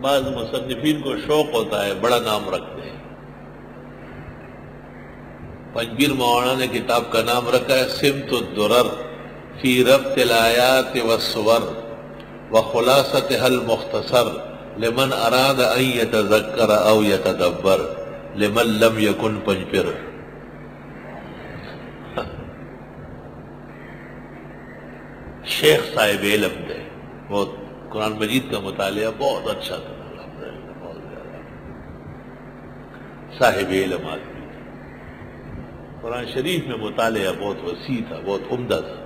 بعض مصنفین کو شوق ہوتا ہے بڑا نام رکھتے ہیں. پنجبیر مولانا نے کتاب کا نام رکھا ہے سمت الدرر فی ربط الآیات والصور وخلاصتها المختصر لمن اراد ان يتذکر او يتدبر لمن لم يكن پنجپر. شیخ صاحب علم تھے، بہت قرآن مجید کا مطالعہ بہت اچھا تھا، بہت زیادہ صاحب علم آدمی تھا. قرآن شریف میں مطالعہ بہت وسیع تھا، بہت عمدہ تھا.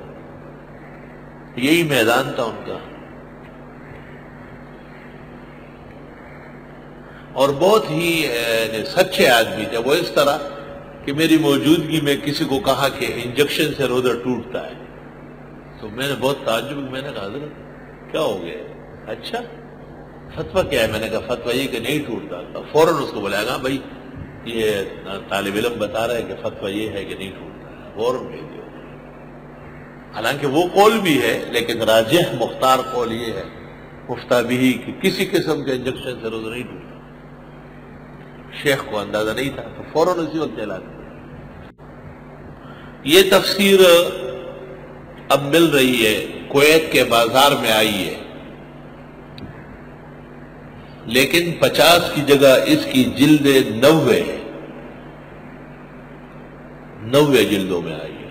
یہی میدان تھا ان کا. اور بہت ہی سچے آدمی تھے. وہ اس طرح کہ میری موجودگی میں کسی کو کہا کہ انجیکشن سے روزہ ٹوٹتا ہے تو میں نے بہت تعجب، میں نے کہا حضرت کیا ہو گیا؟ اچھا فتویٰ کیا ہے؟ میں نے کہا فتویٰ یہ کہ نہیں ٹوٹتا. فوراً اس کو بلایا گا بھائی یہ طالب علم بتا رہا ہے کہ فتویٰ یہ ہے کہ نہیں ٹوٹتا ہے، فوراً بھیج دو. حالانکہ وہ قول بھی ہے لیکن راجح مختار قول یہ ہے مفتہ بھی کہ کسی قسم کے انجیکشن سے روزہ نہیں ٹوٹتا. شیخ کو اندازہ نہیں تھا تو فوراً اسی وقت چلا دیا. یہ تفسیر اب مل رہی ہے، کویت کے بازار میں آئی ہے، لیکن 50 کی جگہ اس کی جلد 90 جلدوں میں آئی ہے.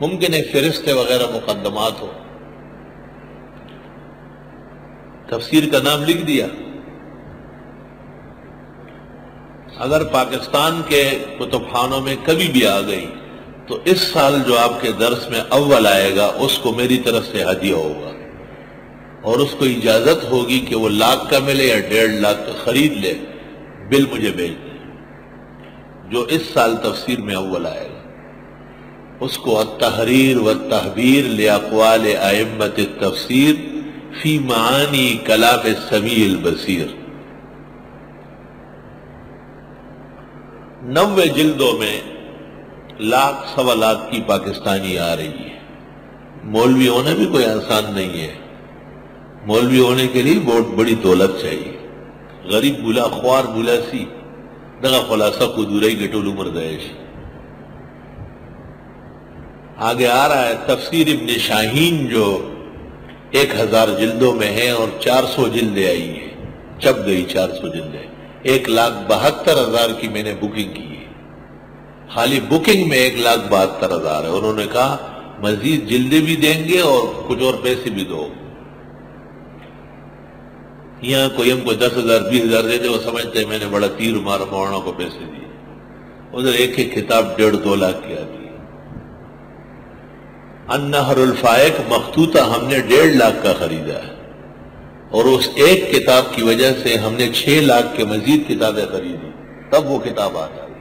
ممکن ہے فرشتے وغیرہ مقدمات ہو. تفسیر کا نام لکھ دیا. اگر پاکستان کے کتب خانوں میں کبھی بھی آ گئی تو اس سال جو آپ کے درس میں اول آئے گا اس کو میری طرف سے ہدیہ ہوگا، اور اس کو اجازت ہوگی کہ وہ 1,00,000 کا ملے یا 1,50,000 کا خرید لے، بل مجھے بھیج دیں. جو اس سال تفسیر میں اول آئے گا اس کو التحریر والتحبیر لاقوال ائمۃ التفسیر فی معانی کلام السمیع البصیر. 90 جلدوں میں 1,00,000-1,25,000 کی پاکستانی آ رہی ہے. مولوی ہونا بھی کوئی آسان نہیں ہے. مولوی ہونے کے لیے بہت بڑی دولت چاہیے. غریب بولا خوار بولا سی دغا خلاصہ کو دورائی کے ٹول عمر دائش. آگے آ رہا ہے تفسیر ابن شاہین جو 1,000 جلدوں میں ہے اور 400 جلدیں آئی ہیں، چپ گئی 400 جلدیں. 1,72,000 کی میں نے بکنگ کی ہے. خالی بکنگ میں 1,72,000 ہے. انہوں نے کہا مزید جلدیں بھی دیں گے اور کچھ اور پیسے بھی دو. یہاں کوئی ہم کو 10,000 20,000 دے دے وہ سمجھتے ہیں میں نے بڑا تیر مارا مولانا کو پیسے دیے. ادھر ایک ایک کتاب 1.5-2 لاکھ کی آتی ہے. النہر الفائق مخطوطہ ہم نے 1.5 لاکھ کا خریدا ہے، اور اس ایک کتاب کی وجہ سے ہم نے 6 لاکھ کے مزید کتابیں خریدی، تب وہ کتاب آتا ہے.